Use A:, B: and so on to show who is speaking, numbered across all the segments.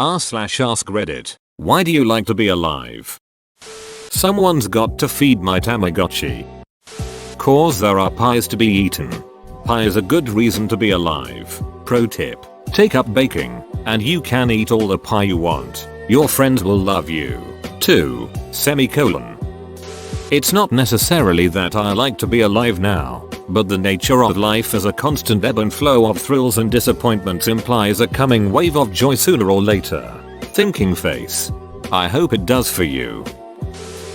A: r/AskReddit. Why do you like to be alive? Someone's got to feed my Tamagotchi. Cause there are pies to be eaten. Pie is a good reason to be alive. Pro tip. Take up baking, and you can eat all the pie you want. Your friends will love you. 2. It's not necessarily that I like to be alive now, but the nature of life as a constant ebb and flow of thrills and disappointments implies a coming wave of joy sooner or later. Thinking face. I hope it does for you.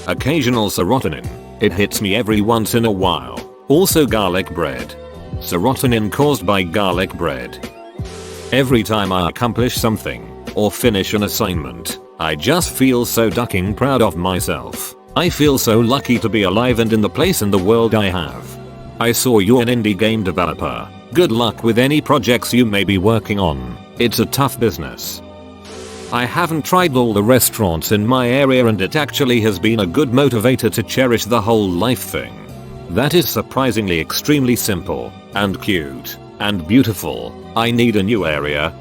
A: Occasional serotonin. It hits me every once in a while. Also garlic bread. Serotonin caused by garlic bread. Every time I accomplish something, or finish an assignment, I just feel so ducking proud of myself. I feel so lucky to be alive and in the place in the world I have. I saw you're an indie game developer. Good luck with any projects you may be working on. It's a tough business. I haven't tried all the restaurants in my area and it actually has been a good motivator to cherish the whole life thing. That is surprisingly extremely simple, and cute, and beautiful. I need a new area,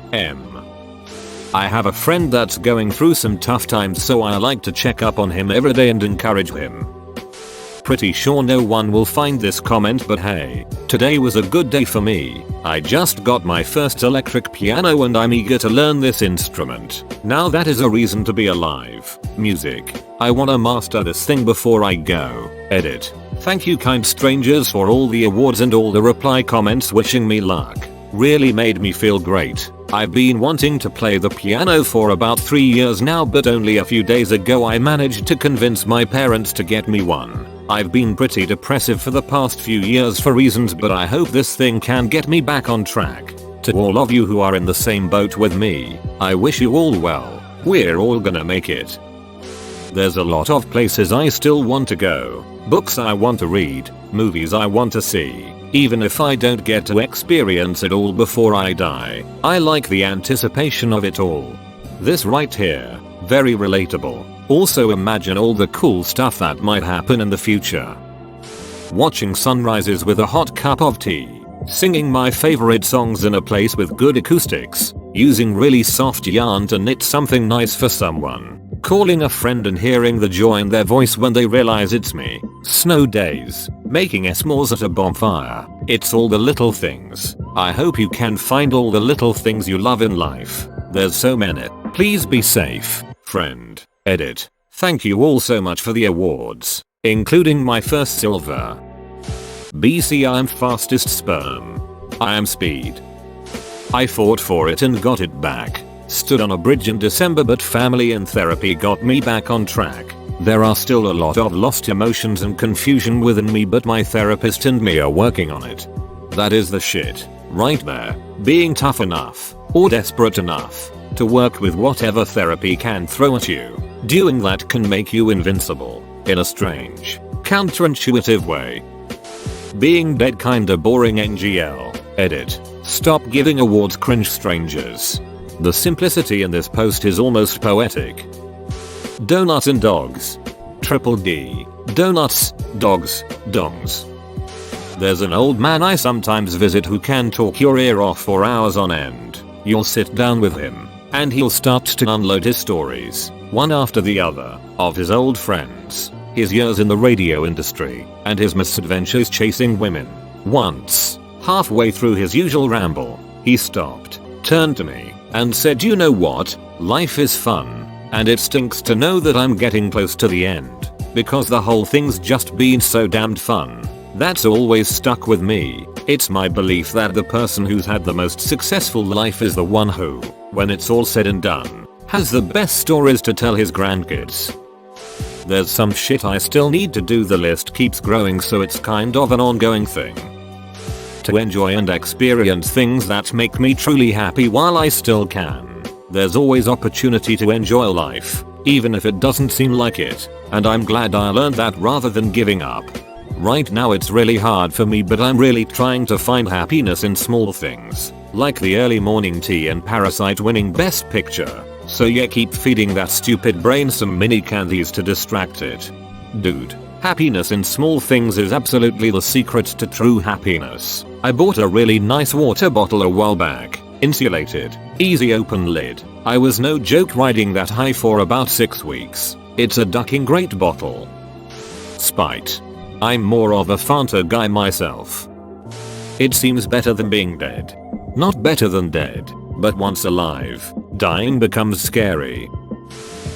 A: I have a friend that's going through some tough times, so I like to check up on him every day and encourage him. Pretty sure no one will find this comment, but hey, today was a good day for me. I just got my first electric piano and I'm eager to learn this instrument. Now that is a reason to be alive. Music. I wanna master this thing before I go. Edit. Thank you kind strangers for all the awards and all the reply comments wishing me luck. Really made me feel great. I've been wanting to play the piano for about 3 years now, but only a few days ago I managed to convince my parents to get me one. I've been pretty depressive for the past few years for reasons, but I hope this thing can get me back on track. To all of you who are in the same boat with me, I wish you all well. We're all gonna make it. There's a lot of places I still want to go. Books I want to read, movies I want to see. Even if I don't get to experience it all before I die, I like the anticipation of it all. This right here, very relatable. Also imagine all the cool stuff that might happen in the future. Watching sunrises with a hot cup of tea. Singing my favorite songs in a place with good acoustics. Using really soft yarn to knit something nice for someone. Calling a friend and hearing the joy in their voice when they realize it's me. Snow days. Making s'mores at a bonfire. It's all the little things. I hope you can find all the little things you love in life. There's so many. Please be safe, friend. Edit. Thank you all so much for the awards, including my first silver. BC I'm fastest sperm. I am speed. I fought for it and got it back. Stood on a bridge in December, but family and therapy got me back on track. There are still a lot of lost emotions and confusion within me, but my therapist and me are working on it. That is the shit, right there. Being tough enough, or desperate enough, to work with whatever therapy can throw at you. Doing that can make you invincible, in a strange, counterintuitive way. Being dead kinda boring NGL. Edit. Stop giving awards, cringe strangers. The simplicity in this post is almost poetic. Donuts and dogs. Triple D. Donuts, dogs, dongs. There's an old man I sometimes visit who can talk your ear off for hours on end. You'll sit down with him, and he'll start to unload his stories, one after the other, of his old friends, his years in the radio industry, and his misadventures chasing women. Once, halfway through his usual ramble, he stopped, turned to me, and said, "You know what? Life is fun, and it stinks to know that I'm getting close to the end, because the whole thing's just been so damned fun." That's always stuck with me. It's my belief that the person who's had the most successful life is the one who, when it's all said and done, has the best stories to tell his grandkids. There's some shit I still need to do. The list keeps growing, so it's kind of an ongoing thing. To enjoy and experience things that make me truly happy while I still can. There's always opportunity to enjoy life, even if it doesn't seem like it, and I'm glad I learned that rather than giving up. Right now it's really hard for me, but I'm really trying to find happiness in small things, like the early morning tea and Parasite winning Best Picture. So yeah, keep feeding that stupid brain some mini candies to distract it. Dude, happiness in small things is absolutely the secret to true happiness. I bought a really nice water bottle a while back. Insulated, easy open lid. I was no joke riding that high for about 6 weeks. It's a ducking great bottle. Spite. I'm more of a Fanta guy myself. It seems better than being dead. Not better than dead, but once alive, dying becomes scary.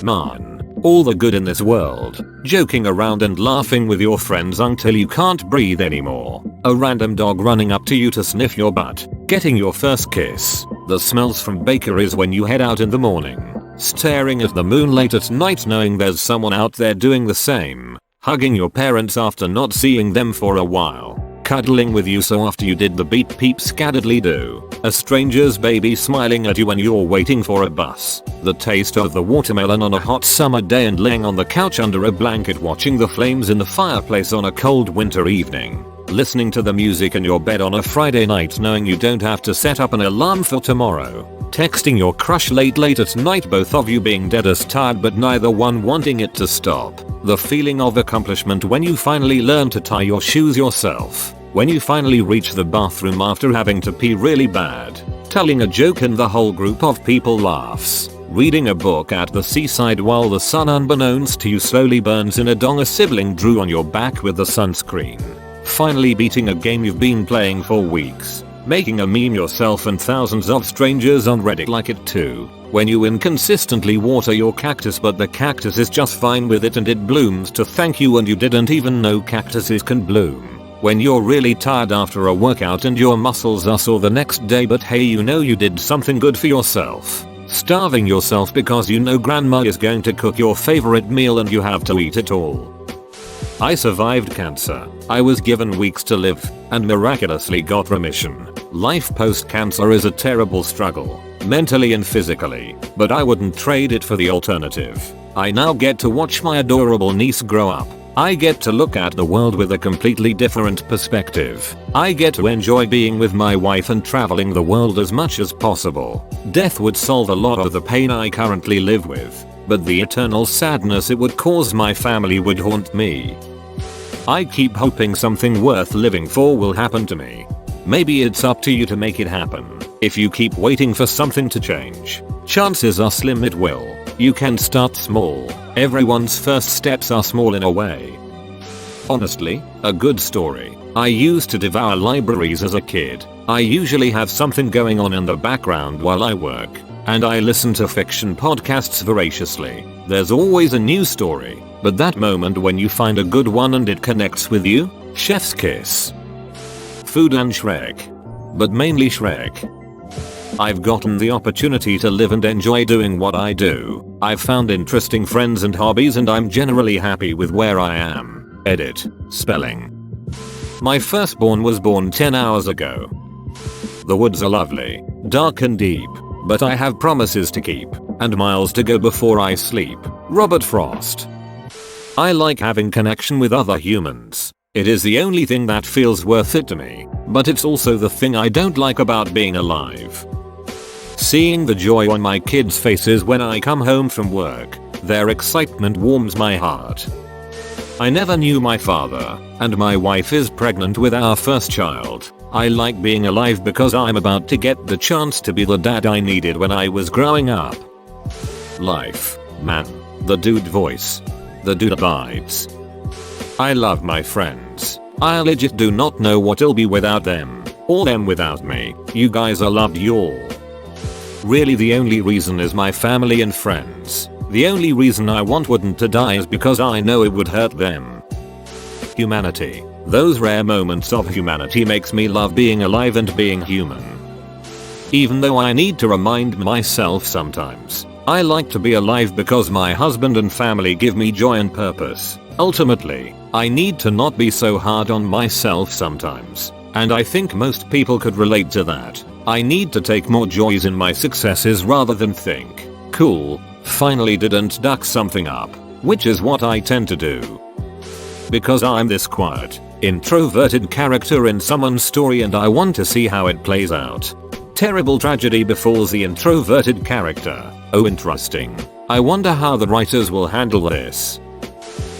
A: Man, all the good in this world, joking around and laughing with your friends until you can't breathe anymore, a random dog running up to you to sniff your butt, getting your first kiss, the smells from bakeries when you head out in the morning, staring at the moon late at night knowing there's someone out there doing the same, hugging your parents after not seeing them for a while, cuddling with you so after you did the beep peep scaddedly do, a stranger's baby smiling at you when you're waiting for a bus, the taste of the watermelon on a hot summer day and laying on the couch under a blanket watching the flames in the fireplace on a cold winter evening, listening to the music in your bed on a Friday night knowing you don't have to set up an alarm for tomorrow, texting your crush late at night both of you being dead as tired but neither one wanting it to stop, the feeling of accomplishment when you finally learn to tie your shoes yourself, when you finally reach the bathroom after having to pee really bad, telling a joke and the whole group of people laughs, reading a book at the seaside while the sun unbeknownst to you slowly burns in a dong a sibling drew on your back with the sunscreen, finally beating a game you've been playing for weeks, making a meme yourself and thousands of strangers on Reddit like it too, when you inconsistently water your cactus but the cactus is just fine with it and it blooms to thank you and you didn't even know cactuses can bloom. When you're really tired after a workout and your muscles are sore the next day but hey you know you did something good for yourself. Starving yourself because you know grandma is going to cook your favorite meal and you have to eat it all. I survived cancer. I was given weeks to live and miraculously got remission. Life post-cancer is a terrible struggle, mentally and physically, but I wouldn't trade it for the alternative. I now get to watch my adorable niece grow up. I get to look at the world with a completely different perspective. I get to enjoy being with my wife and traveling the world as much as possible. Death would solve a lot of the pain I currently live with, but the eternal sadness it would cause my family would haunt me. I keep hoping something worth living for will happen to me. Maybe it's up to you to make it happen. If you keep waiting for something to change, chances are slim it will. You can start small. Everyone's first steps are small in a way. Honestly, a good story. I used to devour libraries as a kid. I usually have something going on in the background while I work, and I listen to fiction podcasts voraciously. There's always a new story, but that moment when you find a good one and it connects with you, chef's kiss. Food and Shrek. But mainly Shrek. I've gotten the opportunity to live and enjoy doing what I do. I've found interesting friends and hobbies and I'm generally happy with where I am. Edit. Spelling. My firstborn was born 10 hours ago. The woods are lovely, dark and deep, but I have promises to keep, and miles to go before I sleep. Robert Frost. I like having connection with other humans. It is the only thing that feels worth it to me, but it's also the thing I don't like about being alive. Seeing the joy on my kids' faces when I come home from work, their excitement warms my heart. I never knew my father, and my wife is pregnant with our first child. I like being alive because I'm about to get the chance to be the dad I needed when I was growing up. Life, man, the dude voice. The dude abides. I love my friends. I legit do not know what I'll be without them, or them without me. You guys are loved y'all. Really the only reason is my family and friends. The only reason I want wouldn't to die is because I know it would hurt them. Humanity. Those rare moments of humanity makes me love being alive and being human. Even though I need to remind myself sometimes, I like to be alive because my husband and family give me joy and purpose. Ultimately, I need to not be so hard on myself sometimes, and I think most people could relate to that. I need to take more joys in my successes rather than think, cool, finally didn't duck something up, which is what I tend to do. Because I'm this quiet, introverted character in someone's story and I want to see how it plays out. Terrible tragedy befalls the introverted character. Oh interesting. I wonder how the writers will handle this.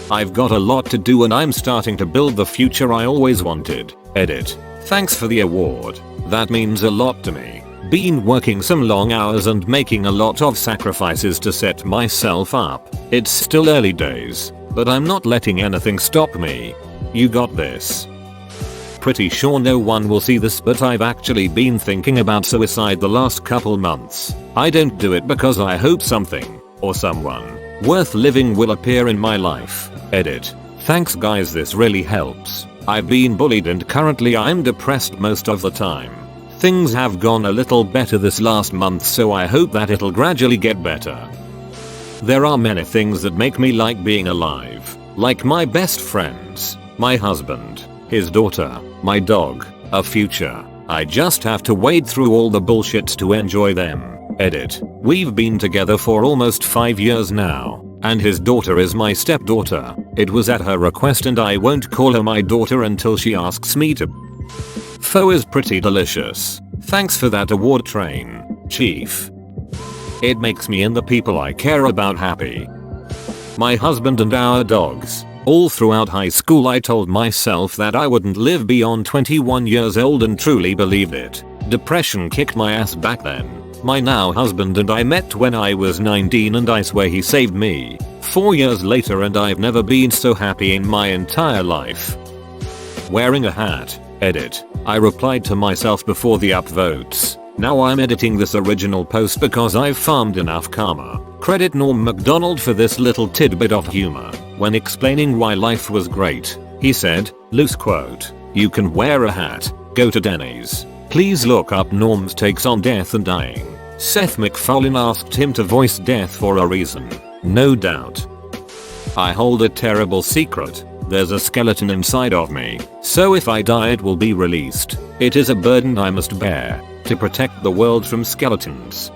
A: I've got a lot to do and I'm starting to build the future I always wanted. Edit. Thanks for the award. That means a lot to me. Been working some long hours and making a lot of sacrifices to set myself up. It's still early days, but I'm not letting anything stop me. You got this. Pretty sure no one will see this, but I've actually been thinking about suicide the last couple months. I don't do it because I hope something, or someone, worth living will appear in my life. Edit. Thanks guys, this really helps. I've been bullied and currently I'm depressed most of the time. Things have gone a little better this last month, so I hope that it'll gradually get better. There are many things that make me like being alive, like my best friends, my husband, his daughter, my dog, a future. I just have to wade through all the bullshit to enjoy them. Edit. We've been together for almost 5 years now, and his daughter is my stepdaughter. It was at her request and I won't call her my daughter until she asks me to. Pho is pretty delicious. Thanks for that award train, Chief. It makes me and the people I care about happy. My husband and our dogs. All throughout high school I told myself that I wouldn't live beyond 21 years old and truly believed it. Depression kicked my ass back then. My now husband and I met when I was 19 and I swear he saved me. 4 years later and I've never been so happy in my entire life. Wearing a hat. Edit. I replied to myself before the upvotes. Now I'm editing this original post because I've farmed enough karma. Credit Norm Macdonald for this little tidbit of humor. When explaining why life was great, he said, loose quote, "You can wear a hat, go to Denny's. Please look up Norm's takes on death and dying. Seth MacFarlane asked him to voice death for a reason. No doubt. I hold a terrible secret. There's a skeleton inside of me, so if I die it will be released. It is a burden I must bear, to protect the world from skeletons."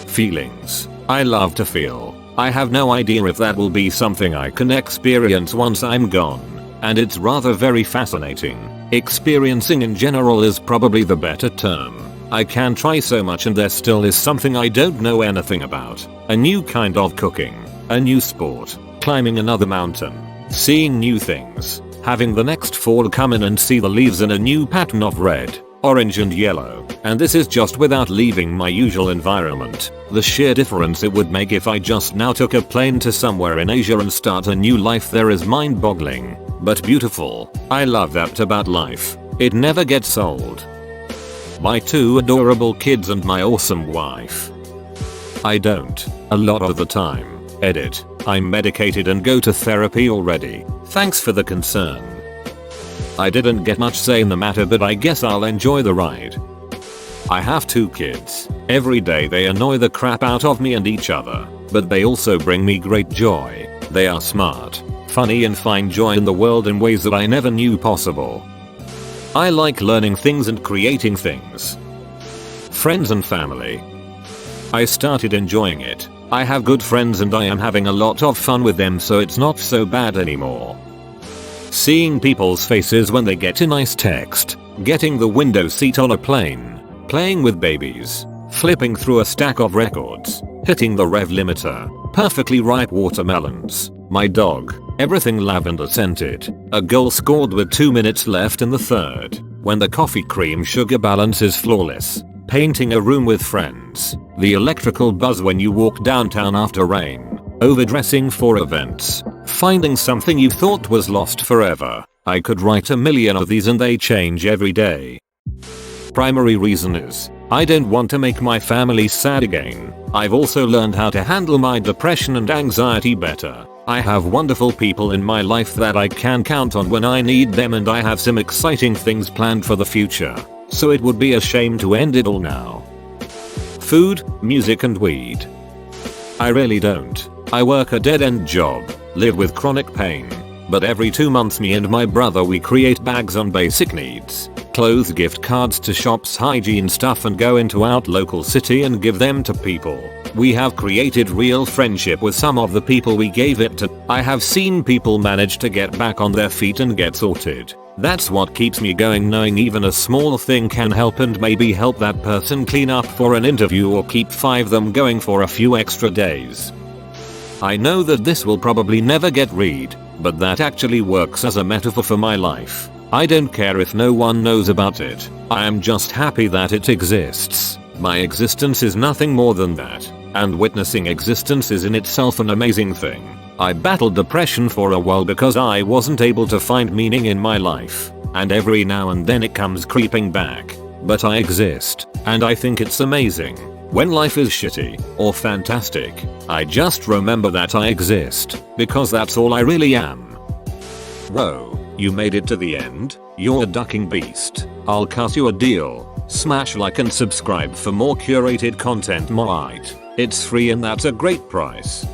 A: Feelings. I love to feel. I have no idea if that will be something I can experience once I'm gone, and it's rather very fascinating. Experiencing in general is probably the better term. I can try so much and there still is something I don't know anything about. A new kind of cooking, a new sport, climbing another mountain, seeing new things, having the next fall come in and see the leaves in a new pattern of red, orange and yellow, and this is just without leaving my usual environment. The sheer difference it would make if I just now took a plane to somewhere in Asia and start a new life there is mind-boggling, but beautiful. I love that about life. It never gets old. My 2 adorable kids and my awesome wife. I don't, a lot of the time. Edit. I'm medicated and go to therapy already. Thanks for the concern. I didn't get much say in the matter, but I guess I'll enjoy the ride. I have 2 kids. Every day they annoy the crap out of me and each other, but they also bring me great joy. They are smart, funny and find joy in the world in ways that I never knew possible. I like learning things and creating things. Friends and family. I started enjoying it. I have good friends and I am having a lot of fun with them, so it's not so bad anymore. Seeing people's faces when they get a nice text, getting the window seat on a plane, playing with babies, flipping through a stack of records, hitting the rev limiter, perfectly ripe watermelons, my dog, everything lavender scented, a goal scored with 2 minutes left in the third, when the coffee cream sugar balance is flawless, painting a room with friends, the electrical buzz when you walk downtown after rain, overdressing for events, finding something you thought was lost forever. I could write a million of these and they change every day. Primary reason is, I don't want to make my family sad again. I've also learned how to handle my depression and anxiety better. I have wonderful people in my life that I can count on when I need them, and I have some exciting things planned for the future. So it would be a shame to end it all now. Food, music and weed. I really don't. I work a dead-end job, live with chronic pain, but every 2 months me and my brother we create bags on basic needs, clothes, gift cards to shops, hygiene stuff, and go into our local city and give them to people. We have created real friendship with some of the people we gave it to. I have seen people manage to get back on their feet and get sorted. That's what keeps me going, knowing even a small thing can help and maybe help that person clean up for an interview or keep 5 of them going for a few extra days. I know that this will probably never get read, but that actually works as a metaphor for my life. I don't care if no one knows about it. I am just happy that it exists. My existence is nothing more than that, and witnessing existence is in itself an amazing thing. I battled depression for a while because I wasn't able to find meaning in my life, and every now and then it comes creeping back. But I exist, and I think it's amazing. When life is shitty or fantastic, I just remember that I exist, because that's all I really am. Whoa, you made it to the end? You're a ducking beast. I'll cut you a deal. Smash like and subscribe for more curated content. It's free and that's a great price.